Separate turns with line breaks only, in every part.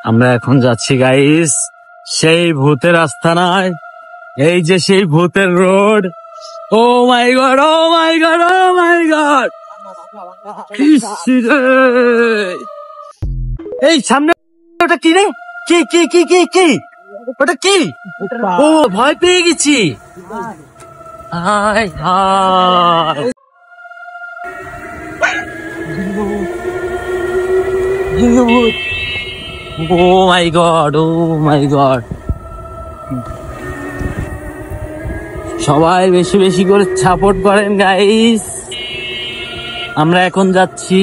আমরা এখন যাচ্ছি গাইস সেই ভূতের আস্তানায়। এই যে সেই ভূতের road. O my god, oh my god, oh my god. এই সামনে ওটা কি রে? কি কি কি কি কি ওটা কি? ও ভয় পেয়ে গেছি। Hi hi. Oh my god, oh my god. সবাই বেশি বেশি করে সাপোর্ট করেন গাইস। আমরা এখন যাচ্ছি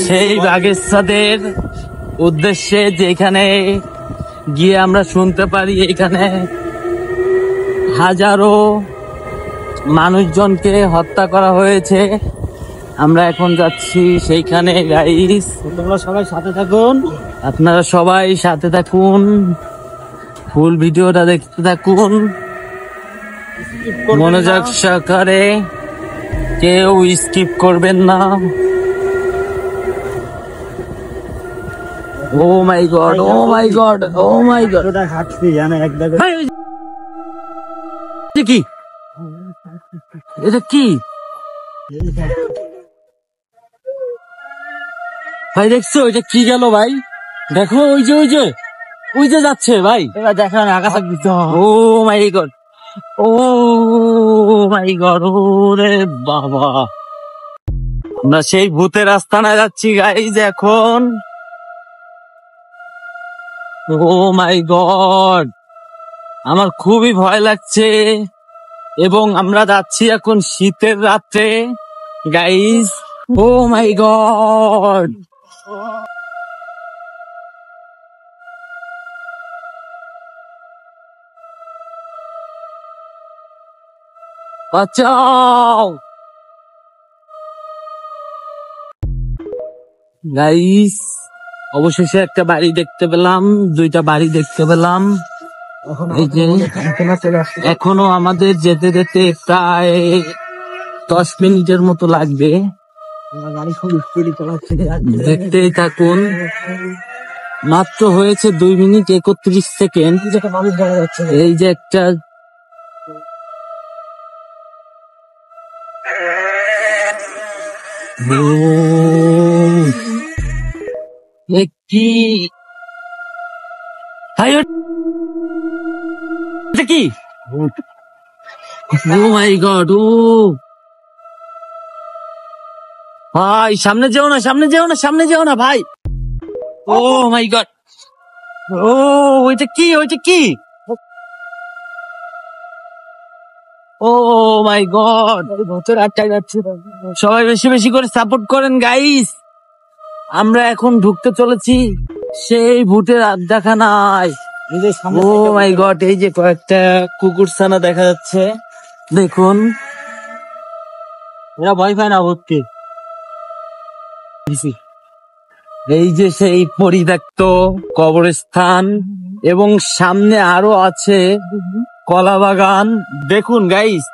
সেই বাগেরছাদের উদ্দেশ্যে, যেখানে গিয়ে আমরা শুনতে পারি এখানে হাজারো মানুষজনকে হত্যা করা হয়েছে। আমরা এখন যাচ্ছি সেইখানে গাইস। তোমরা সবাই সাথে থাকুন, আপনারা সবাই সাথে থাকুন, ফুল ভিডিওটা দেখতে থাকুন মনোযোগ সহকারে, কেউ স্কিপ করবেন না। ও my god, oh my god, oh my god. কি এটা কি ভাই? দেখছো এটা কি গেল ভাই? দেখো ওই যে ওই যে ওই যে যাচ্ছে ভাই। এবার দেখো আকাশ। ও my god, oh my god, ওরে বাবা। আমরা সেই ভূতের আস্তানায় যাচ্ছি গাইজ এখন। ও মাই গড, আমার খুবই ভয় লাগছে। এবং আমরা যাচ্ছি এখন শীতের রাত্রে গাইজ। O my god. বাঁচাও গাইস। অবশেষে একটা বাড়ি দেখতে পেলাম, দুইটা বাড়ি দেখতে পেলাম। এই যে এখনো আমাদের যেতে যেতে প্রায় 10 মিনিটের মতো লাগবে। দেখতেই থাকুন। মাত্র হয়েছে 2 মিনিট 31 সেকেন্ড। এই যে একটা কি কি? ও মাই গড। ও ভাই সামনে যেও না, সামনে যেও না, সামনে যেও না ভাই। ও মাই গড। ও ওইটা কি, ওইটা কি? ও মাই গড। সবাই বেশি বেশি করে সাপোর্ট করেন গাইস। আমরা এখন ঢুকতে চলেছি সেই ভূতের আড্ডাখানায়। ও মাই গড, এই যে কয়েকটা কুকুরছানা দেখা যাচ্ছে, দেখুন। এরা ভয় পায় না ভূতকে। এই যে সেই পরিত্যক্ত কবরস্থান, এবং সামনে আরো আছে কলা বাগান। দেখুন গাইস,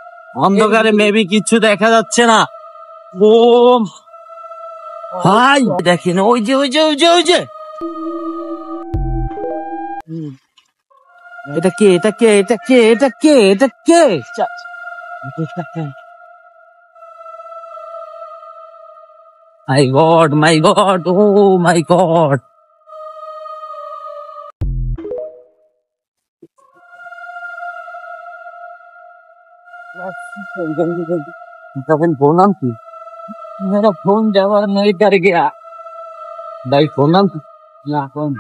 অন্ধকারে মেবি কিছু দেখা যাচ্ছে না। ও ভাই দেখেন, ওই যে ওই যে ওই যে ওই যে এটা কে, এটা কে, এটা কে, এটা কে, এটা কে? মাই god, my god, oh my god. Phone नाम की? मेरा फोन जवाब नहीं कर गया भाई। फोन नाम ना फोन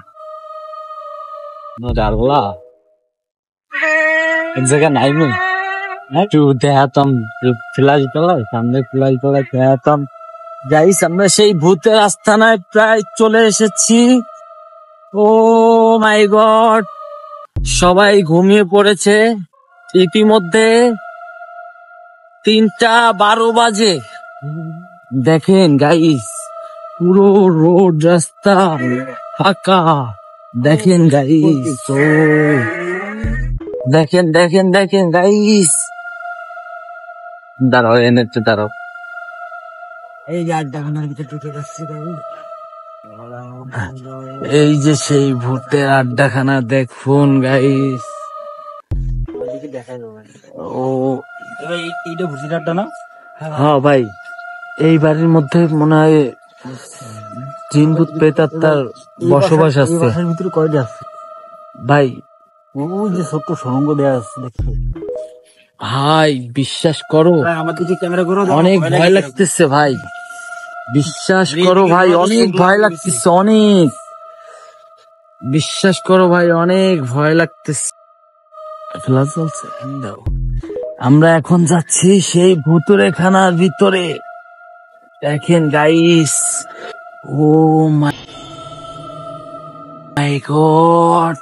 न डालला एक जगह नहीं में तू देहातम ফ্ল্যাশ তোলাই, সামনে ফ্ল্যাশ তোলাই দেহাতম। গাইস আমরা সেই ভূতের আস্তানায় প্রায় চলে এসেছি। ও মাই গড, সবাই ঘুমিয়ে পড়েছে ইতিমধ্যে। 3:12 বাজে। দেখেন গাইস, পুরো রোড রাস্তা ফাঁকা। দেখেন গাইস, ও দেখেন দেখেন দেখেন গাইস। দাঁড়াও, এনে দাঁড়াও। এই যে আড্ডাখানার ভিতরে ঢুকে যাচ্ছি। এই যে সেই ভূতের আড্ডাখানা দেখুন গাইস। ও
এইটা ভূতের আড্ডা না?
হ্যাঁ ভাই, এই বাড়ির মধ্যে মনে হয় জিন ভূত প্রেতাত্মার বসবাস আছে।
বাসার ভিতরে কয়টা আছে
ভাই?
ওই যে ছোট্ট সুড়ঙ্গ দেয়া আছে দেখি।
ভাই বিশ্বাস করো,
আমার দিকে ক্যামেরা করো,
অনেক ভয় লাগতেছে ভাই, বিশ্বাস করো ভাই, অনেক ভয় লাগতেছে, অনেক বিশ্বাস করো ভাই, অনেক ভয় লাগতেছে। ফ্ল্যাশ জ্বলছে, দাও। আমরা এখন যাচ্ছি সেই ভুতুড়েখানার ভিতরে। দেখেন গাইস, ও মাই গড,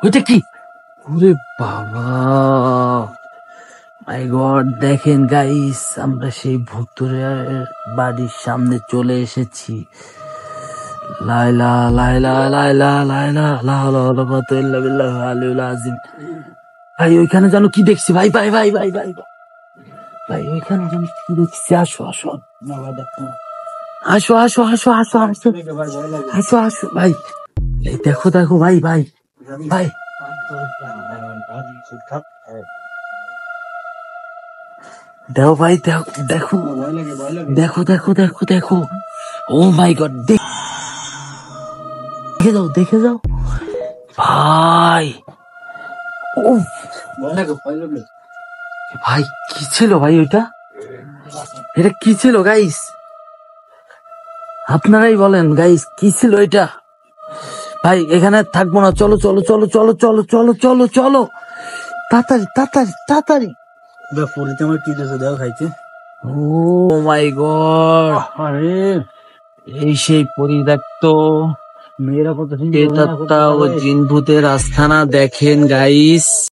ওইটা কি? ওরে বাবা, মাই গড। দেখেন গাইস, আমরা সেই ভুতুড়ের বাড়ির সামনে চলে এসেছি। লাইলা লাইলা লাইলা লাইলা লা হাওলা ওয়ালা কুওয়াতা ইল্লা বিল্লাহিল আলিয়্যিল আযীম। ভাই ওইখানে যেন কি দেখছি, ভাই ভাই ভাই ভাই ভাই ভাই, ওইখানে যেন কি দেখছি। আসো আসো আসো আসো আসো আসো আসো আসো আসো ভাই, এই দেখো দেখো ভাই ভাই ভাই, দেখো ভাই, দেখো দেখো দেখো দেখো দেখো দেখো, ও মাই গড, দেখে যাও দেখে যাও ভাই। উফ, ভাই কি ছিল ভাই ওইটা? এটা কি ছিল গাইস? আপনারাই বলেন গাইস, কি ছিল এটা? ভাই এখানে থাকবো না, চলো চলো চলো চলো চলো চলো চলো চলো, তাড়াতাড়ি তাড়াতাড়ি তাড়াতাড়ি।
পরিতে আমার কি দিয়েছে দেওয়া খাইতে।
ও মাই গড,
আরে
এই সেই পরিত্যক্ত
মেয়েরা কত
প্রেতাত্মা ও জিন ভূতের আস্তানা দেখেন গাইস।